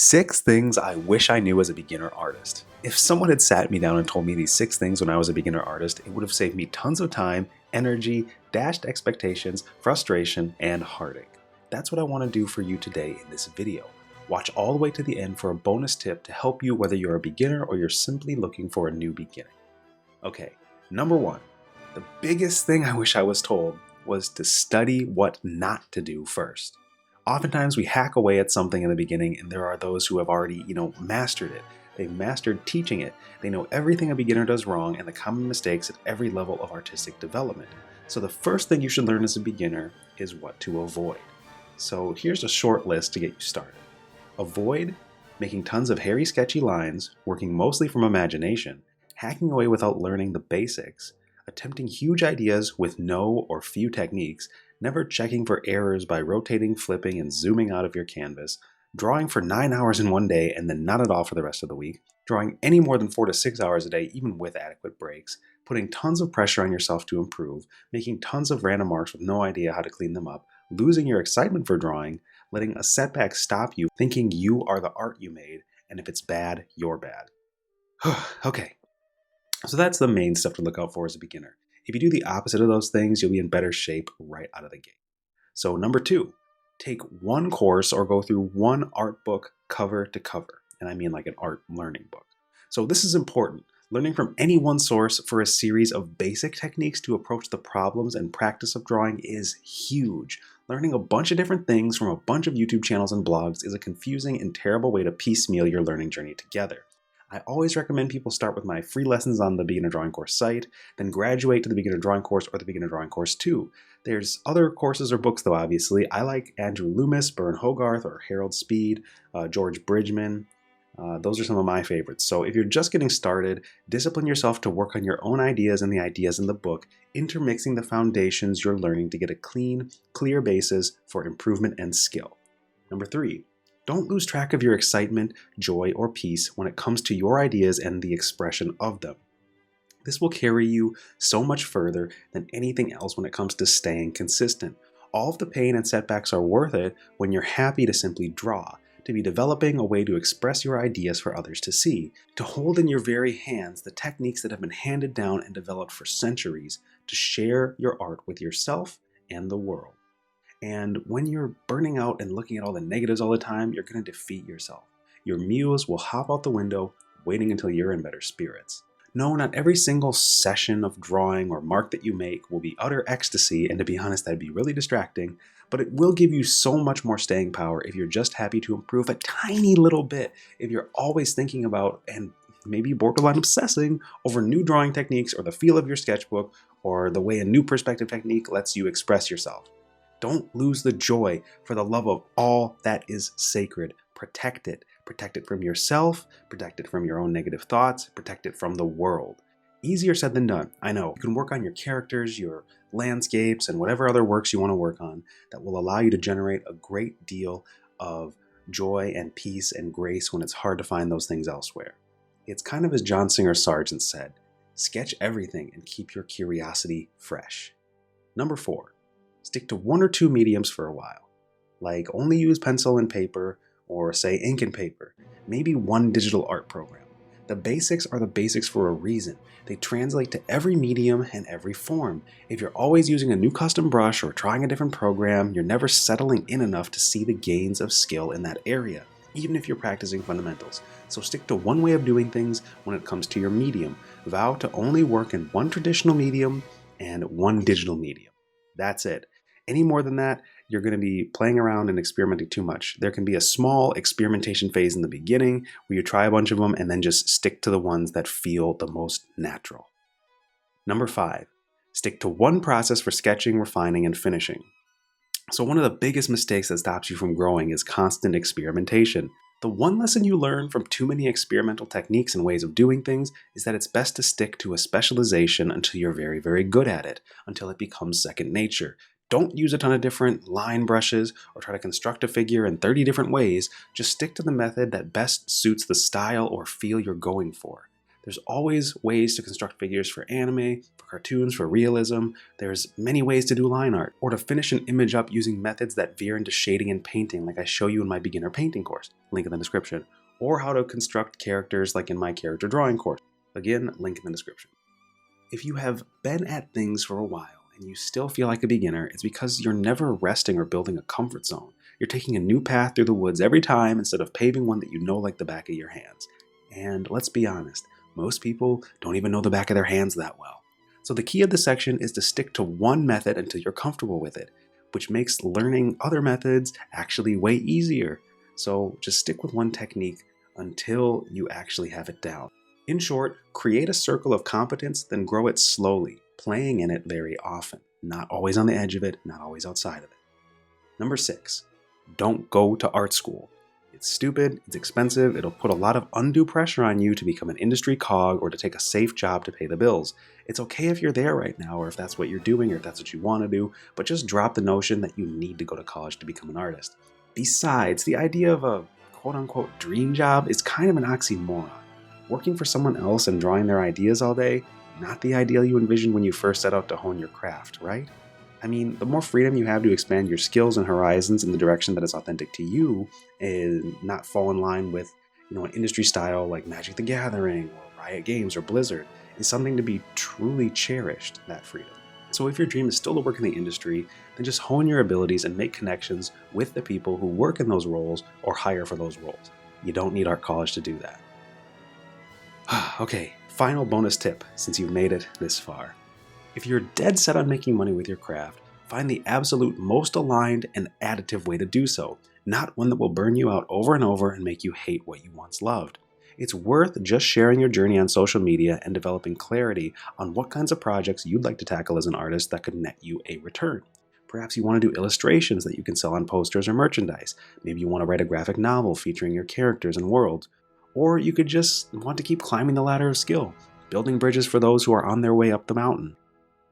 6 things I wish I knew as a beginner artist. If someone had sat me down and told me these 6 things when I was a beginner artist, it would have saved me tons of time, energy, dashed expectations, frustration, and heartache. That's what I want to do for you today in this video. Watch all the way to the end for a bonus tip to help you whether you're a beginner or you're simply looking for a new beginning. Okay, number 1. The biggest thing I wish I was told was to study what not to do first. Oftentimes we hack away at something in the beginning and there are those who have already, mastered it. They've mastered teaching it. They know everything a beginner does wrong and the common mistakes at every level of artistic development. So the first thing you should learn as a beginner is what to avoid. So here's a short list to get you started. Avoid making tons of hairy, sketchy lines, working mostly from imagination, hacking away without learning the basics, attempting huge ideas with no or few techniques, never checking for errors by rotating, flipping, and zooming out of your canvas, drawing for 9 hours in one day and then not at all for the rest of the week, drawing any more than 4 to 6 hours a day even with adequate breaks, putting tons of pressure on yourself to improve, making tons of random marks with no idea how to clean them up, losing your excitement for drawing, letting a setback stop you, thinking you are the art you made, and if it's bad, you're bad. Okay, so that's the main stuff to look out for as a beginner. If you do the opposite of those things, you'll be in better shape right out of the gate. So number 2, take one course or go through one art book cover to cover. And I mean like an art learning book. So this is important. Learning from any one source for a series of basic techniques to approach the problems and practice of drawing is huge. Learning a bunch of different things from a bunch of YouTube channels and blogs is a confusing and terrible way to piecemeal your learning journey together. I always recommend people start with my free lessons on the Beginner Drawing Course site, then graduate to the Beginner Drawing Course or the Beginner Drawing Course 2. There's other courses or books though, obviously. I like Andrew Loomis, Byrne Hogarth, or Harold Speed, George Bridgman. Those are some of my favorites. So if you're just getting started, discipline yourself to work on your own ideas and the ideas in the book, intermixing the foundations you're learning to get a clean, clear basis for improvement and skill. Number 3. Don't lose track of your excitement, joy, or peace when it comes to your ideas and the expression of them. This will carry you so much further than anything else when it comes to staying consistent. All of the pain and setbacks are worth it when you're happy to simply draw, to be developing a way to express your ideas for others to see, to hold in your very hands the techniques that have been handed down and developed for centuries, to share your art with yourself and the world. And when you're burning out and looking at all the negatives all the time, you're going to defeat yourself. Your muse will hop out the window, waiting until you're in better spirits. No, not every single session of drawing or mark that you make will be utter ecstasy, and to be honest, that'd be really distracting, but it will give you so much more staying power if you're just happy to improve a tiny little bit, if you're always thinking about and maybe borderline obsessing over new drawing techniques or the feel of your sketchbook or the way a new perspective technique lets you express yourself. Don't lose the joy. For the love of all that is sacred, protect it. Protect it from yourself, protect it from your own negative thoughts, protect it from the world. Easier said than done, I know. You can work on your characters, your landscapes, and whatever other works you want to work on that will allow you to generate a great deal of joy and peace and grace when it's hard to find those things elsewhere. It's kind of as John Singer Sargent said, sketch everything and keep your curiosity fresh. Number 4. Stick to 1 or 2 mediums for a while. Like only use pencil and paper, or say ink and paper. Maybe one digital art program. The basics are the basics for a reason. They translate to every medium and every form. If you're always using a new custom brush or trying a different program, you're never settling in enough to see the gains of skill in that area, even if you're practicing fundamentals. So stick to one way of doing things when it comes to your medium. Vow to only work in one traditional medium and one digital medium. That's it. Any more than that, you're going to be playing around and experimenting too much. There can be a small experimentation phase in the beginning where you try a bunch of them and then just stick to the ones that feel the most natural. Number 5, stick to one process for sketching, refining, and finishing. So one of the biggest mistakes that stops you from growing is constant experimentation. The one lesson you learn from too many experimental techniques and ways of doing things is that it's best to stick to a specialization until you're very, very good at it, until it becomes second nature. Don't use a ton of different line brushes or try to construct a figure in 30 different ways. Just stick to the method that best suits the style or feel you're going for. There's always ways to construct figures for anime, for cartoons, for realism. There's many ways to do line art, or to finish an image up using methods that veer into shading and painting like I show you in my beginner painting course, link in the description, or how to construct characters like in my character drawing course, again, link in the description. If you have been at things for a while and you still feel like a beginner, it's because you're never resting or building a comfort zone. You're taking a new path through the woods every time instead of paving one that you know like the back of your hands. And let's be honest, most people don't even know the back of their hands that well. So the key of this section is to stick to one method until you're comfortable with it, which makes learning other methods actually way easier. So just stick with one technique until you actually have it down. In short, create a circle of competence, then grow it slowly, playing in it very often, not always on the edge of it, not always outside of it. Number 6, don't go to art school. It's stupid, it's expensive, it'll put a lot of undue pressure on you to become an industry cog or to take a safe job to pay the bills. It's okay if you're there right now, or if that's what you're doing, or if that's what you want to do, but just drop the notion that you need to go to college to become an artist. Besides, the idea of a quote-unquote dream job is kind of an oxymoron. Working for someone else and drawing their ideas all day, not the ideal you envisioned when you first set out to hone your craft, right? I mean, the more freedom you have to expand your skills and horizons in the direction that is authentic to you and not fall in line with, an industry style like Magic the Gathering or Riot Games or Blizzard is something to be truly cherished, that freedom. So if your dream is still to work in the industry, then just hone your abilities and make connections with the people who work in those roles or hire for those roles. You don't need art college to do that. Okay, final bonus tip since you've made it this far. If you're dead set on making money with your craft, find the absolute most aligned and additive way to do so, not one that will burn you out over and over and make you hate what you once loved. It's worth just sharing your journey on social media and developing clarity on what kinds of projects you'd like to tackle as an artist that could net you a return. Perhaps you want to do illustrations that you can sell on posters or merchandise. Maybe you want to write a graphic novel featuring your characters and worlds. Or you could just want to keep climbing the ladder of skill, building bridges for those who are on their way up the mountain.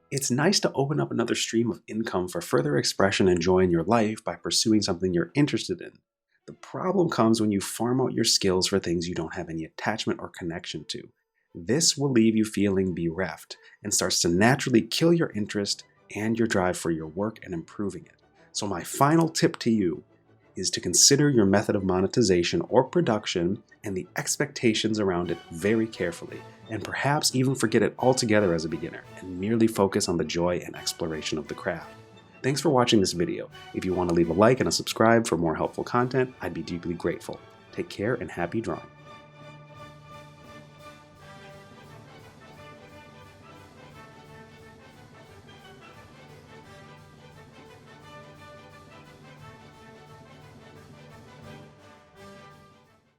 It's nice to open up another stream of income for further expression and joy in your life by pursuing something you're interested in. The problem comes when you farm out your skills for things you don't have any attachment or connection to. This will leave you feeling bereft and starts to naturally kill your interest and your drive for your work and improving it. So my final tip to you is to consider your method of monetization or production and the expectations around it very carefully, and perhaps even forget it altogether as a beginner and merely focus on the joy and exploration of the craft. Thanks for watching this video. If you want to leave a like and a subscribe for more helpful content, I'd be deeply grateful. Take care and happy drawing.